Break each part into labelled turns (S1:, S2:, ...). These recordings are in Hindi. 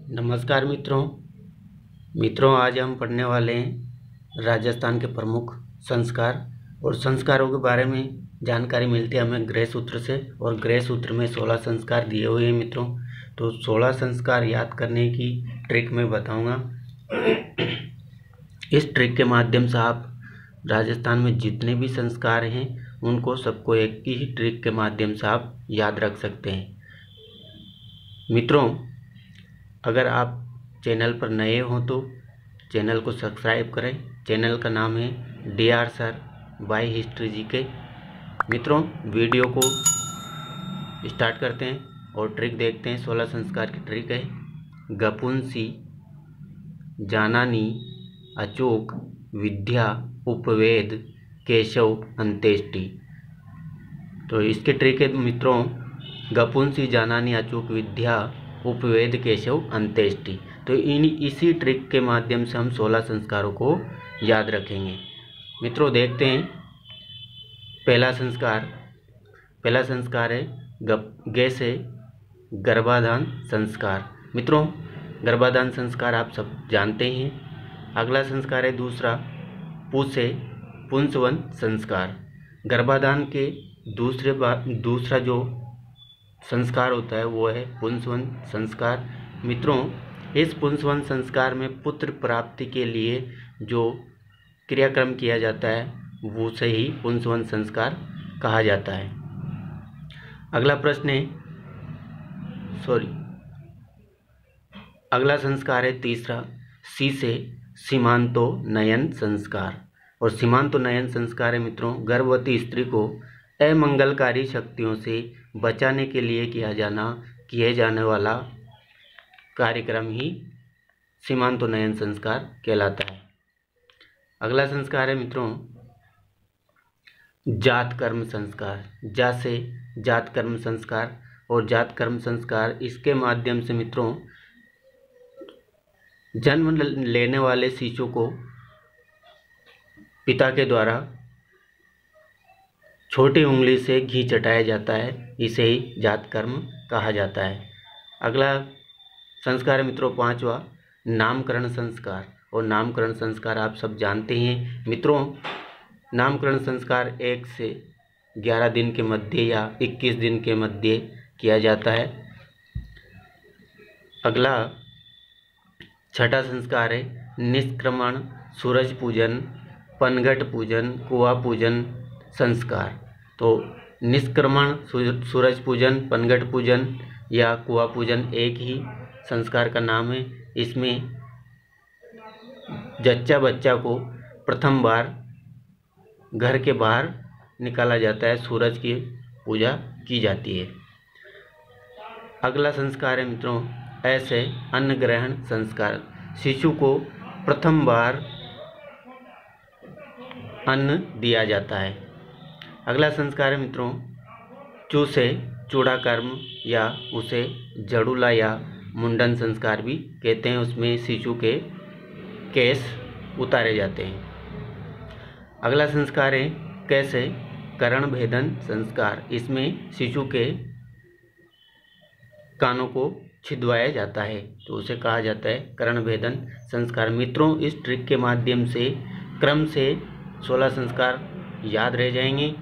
S1: नमस्कार मित्रों आज हम पढ़ने वाले हैं राजस्थान के प्रमुख संस्कार और संस्कारों के बारे में जानकारी मिलती है हमें गृह सूत्र से। और गृह सूत्र में 16 संस्कार दिए हुए हैं मित्रों। तो 16 संस्कार याद करने की ट्रिक मैं बताऊंगा। इस ट्रिक के माध्यम से आप राजस्थान में जितने भी संस्कार हैं उनको सबको एक ही ट्रिक के माध्यम से आप याद रख सकते हैं। मित्रों, अगर आप चैनल पर नए हो तो चैनल को सब्सक्राइब करें। चैनल का नाम है DR sir by history GK. मित्रों, वीडियो को स्टार्ट करते हैं और ट्रिक देखते हैं। 16 संस्कार की ट्रिक है गपुंसी, जानानी, अचोक, विद्या, उपवेद, केशव, अंत्येष्टि। तो इसकी ट्रिक है मित्रों गपुंसी, जानानी, अचोक, विद्या, उपवेद, केशव, अंत्येष्टि। तो इसी ट्रिक के माध्यम से हम 16 संस्कारों को याद रखेंगे। मित्रों, देखते हैं पहला संस्कार है गे से गर्भाधान संस्कार। मित्रों, गर्भाधान संस्कार आप सब जानते हैं। अगला संस्कार है दूसरा पु से पुंसवन संस्कार। गर्भाधान के दूसरा जो संस्कार होता है वो है पुंसवन संस्कार। मित्रों, इस पुंसवन संस्कार में पुत्र प्राप्ति के लिए जो क्रियाक्रम किया जाता है वो से ही पुंसवन संस्कार कहा जाता है। अगला संस्कार है तीसरा सी से सीमांतोन्नयन संस्कार। और सीमांतोन्नयन संस्कार है मित्रों गर्भवती स्त्री को अमंगलकारी शक्तियों से बचाने के लिए किए जाने वाला कार्यक्रम ही सीमांतोन्नयन संस्कार कहलाता है। अगला संस्कार है मित्रों जात कर्म संस्कार। जा से जात कर्म संस्कार। और जात कर्म संस्कार इसके माध्यम से मित्रों जन्म लेने वाले शिशु को पिता के द्वारा छोटी उंगली से घी चटाया जाता है, इसे ही जात कर्म कहा जाता है। अगला संस्कार है मित्रों पांचवा नामकरण संस्कार। और नामकरण संस्कार आप सब जानते हैं। मित्रों, नामकरण संस्कार 1 से 11 दिन के मध्य या 21 दिन के मध्य किया जाता है। अगला छठा संस्कार है निष्क्रमण, सूरज पूजन, पनघट पूजन, कुआ पूजन संस्कार। तो निष्क्रमण, सूरज पूजन, पनघट पूजन या कुआ पूजन एक ही संस्कार का नाम है। इसमें जच्चा बच्चा को प्रथम बार घर के बाहर निकाला जाता है, सूरज की पूजा की जाती है। अगला संस्कार है मित्रों ऐसे अन्न ग्रहण संस्कार। शिशु को प्रथम बार अन्न दिया जाता है। अगला संस्कार है मित्रों चू से चूड़ा कर्म या उसे जड़ूला या मुंडन संस्कार भी कहते हैं। उसमें शिशु के केस उतारे जाते हैं। अगला संस्कार है कैसे कर्ण भेदन संस्कार। इसमें शिशु के कानों को छिदवाया जाता है, तो उसे कहा जाता है कर्ण भेदन संस्कार। मित्रों, इस ट्रिक के माध्यम से क्रम से 16 संस्कार याद रह जाएंगे,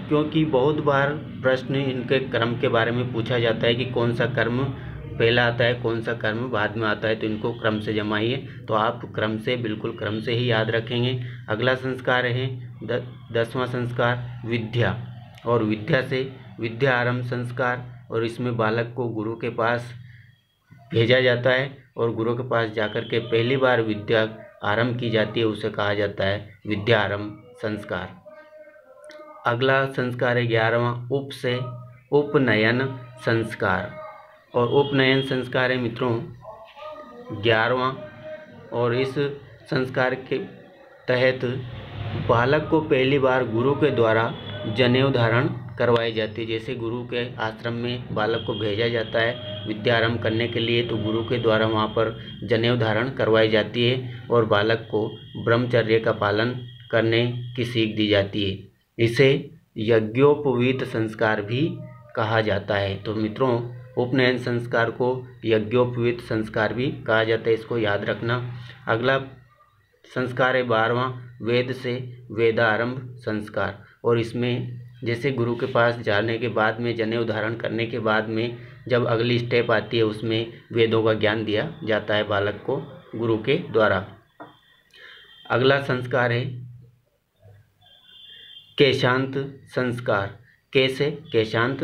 S1: क्योंकि बहुत बार प्रश्न इनके क्रम के बारे में पूछा जाता है कि कौन सा कर्म पहला आता है, कौन सा कर्म बाद में आता है, तो इनको क्रम से जमाइए। तो आप बिल्कुल क्रम से ही याद रखेंगे। अगला संस्कार है 10वां संस्कार विद्या। और विद्या से विद्या आरंभ संस्कार। और इसमें बालक को गुरु के पास भेजा जाता है और गुरु के पास जाकर के पहली बार विद्या आरंभ की जाती है, उसे कहा जाता है विद्या आरंभ संस्कार। अगला संस्कार है 11वां उप से उपनयन संस्कार। और उपनयन संस्कार है मित्रों 11वां। और इस संस्कार के तहत बालक को पहली बार गुरु के द्वारा जनेऊ धारण करवाई जाती है। जैसे गुरु के आश्रम में बालक को भेजा जाता है विद्या आरंभ करने के लिए, तो गुरु के द्वारा वहाँ पर जनेऊ धारण करवाई जाती है और बालक को ब्रह्मचर्य का पालन करने की सीख दी जाती है। इसे यज्ञोपवीत संस्कार भी कहा जाता है। तो मित्रों, उपनयन संस्कार को यज्ञोपवीत संस्कार भी कहा जाता है, इसको याद रखना। अगला संस्कार है 12वां, वेद से वेदारंभ संस्कार। और इसमें जैसे गुरु के पास जाने के बाद में, जनेऊ धारण करने के बाद में जब अगली स्टेप आती है, उसमें वेदों का ज्ञान दिया जाता है बालक को गुरु के द्वारा। अगला संस्कार है केशांत संस्कार। कैसे केशांत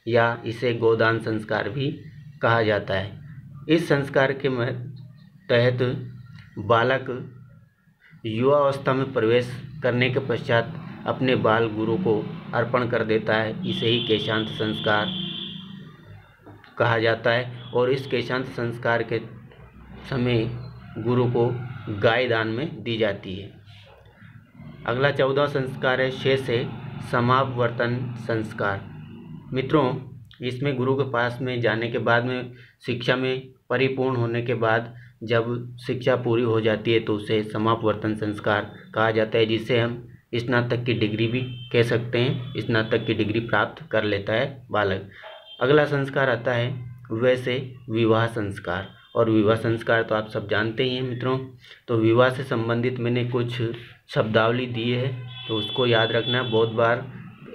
S1: या इसे गोदान संस्कार भी कहा जाता है। इस संस्कार के तहत बालक युवा अवस्था में प्रवेश करने के पश्चात अपने बाल गुरु को अर्पण कर देता है। इसे ही केशांत संस्कार कहा जाता है। और इस केशांत संस्कार के समय गुरु को गाय दान में दी जाती है। अगला 14वां संस्कार है शेष है समावर्तन संस्कार। मित्रों, इसमें गुरु के पास में जाने के बाद में, शिक्षा में परिपूर्ण होने के बाद जब शिक्षा पूरी हो जाती है तो उसे समापवर्तन संस्कार कहा जाता है, जिसे हम स्नातक की डिग्री भी कह सकते हैं। स्नातक की डिग्री प्राप्त कर लेता है बालक। अगला संस्कार आता है वैसे विवाह संस्कार। और विवाह संस्कार तो आप सब जानते ही हैं मित्रों। तो विवाह से संबंधित मैंने कुछ शब्दावली दी है, तो उसको याद रखना। बहुत बार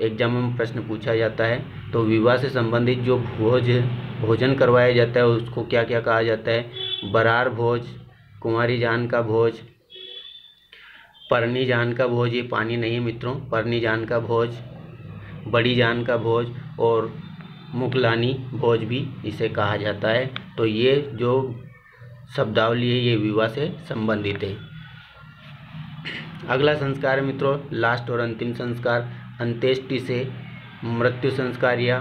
S1: एग्जाम में प्रश्न पूछा जाता है। तो विवाह से संबंधित जो भोजन करवाया जाता है उसको क्या क्या कहा जाता है। बरार भोज, कुंवारी जान का भोज, परनी जान का भोज, ये पानी नहीं है मित्रों, परनी जान का भोज, बड़ी जान का भोज और मुकलानी भोज भी इसे कहा जाता है। तो ये जो शब्दावली है ये विवाह से संबंधित है। अगला संस्कार है मित्रों लास्ट और अंतिम संस्कार, अंत्येष्टि से मृत्यु संस्कार या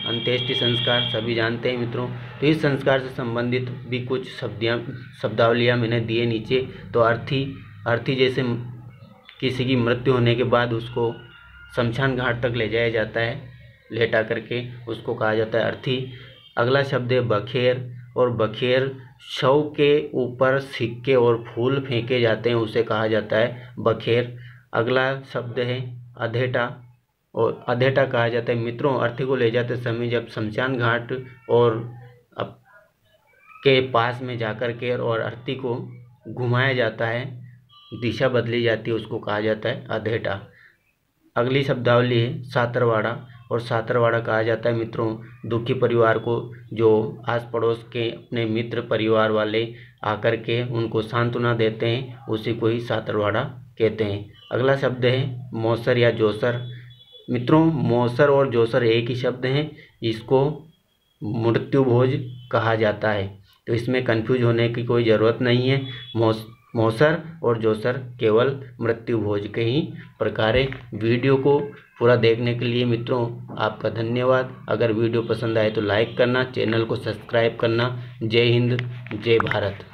S1: अंत्येष्टि संस्कार, सभी जानते हैं मित्रों। तो इस संस्कार से संबंधित भी कुछ शब्दावलियाँ मैंने दिए नीचे। तो अर्थी जैसे किसी की मृत्यु होने के बाद उसको शमशान घाट तक ले जाया जाता है, लेटा करके, उसको कहा जाता है अर्थी। अगला शब्द है बखेर। और बखेर शव के ऊपर सिक्के और फूल फेंके जाते हैं, उसे कहा जाता है बखेर। अगला शब्द है अधेटा। और अधेटा कहा जाता है मित्रों अर्थी को ले जाते समय जब शमशान घाट और के पास में जाकर के और अर्थी को घुमाया जाता है, दिशा बदली जाती है, उसको कहा जाता है अधेटा। अगली शब्दावली है सातरवाड़ा। और सातरवाड़ा कहा जाता है मित्रों दुखी परिवार को, जो आस पड़ोस के अपने मित्र परिवार वाले आकर के उनको सांत्वना देते हैं, उसी को ही सातरवाड़ा कहते हैं। अगला शब्द है मौसर या जोसर। मित्रों मौसर और जोसर एक ही शब्द हैं, इसको मृत्यु भोज कहा जाता है। तो इसमें कंफ्यूज होने की कोई ज़रूरत नहीं है। मौसर और जोसर केवल मृत्यु भोज के ही प्रकार है। वीडियो को पूरा देखने के लिए मित्रों आपका धन्यवाद। अगर वीडियो पसंद आए तो लाइक करना, चैनल को सब्सक्राइब करना। जय हिंद, जय भारत।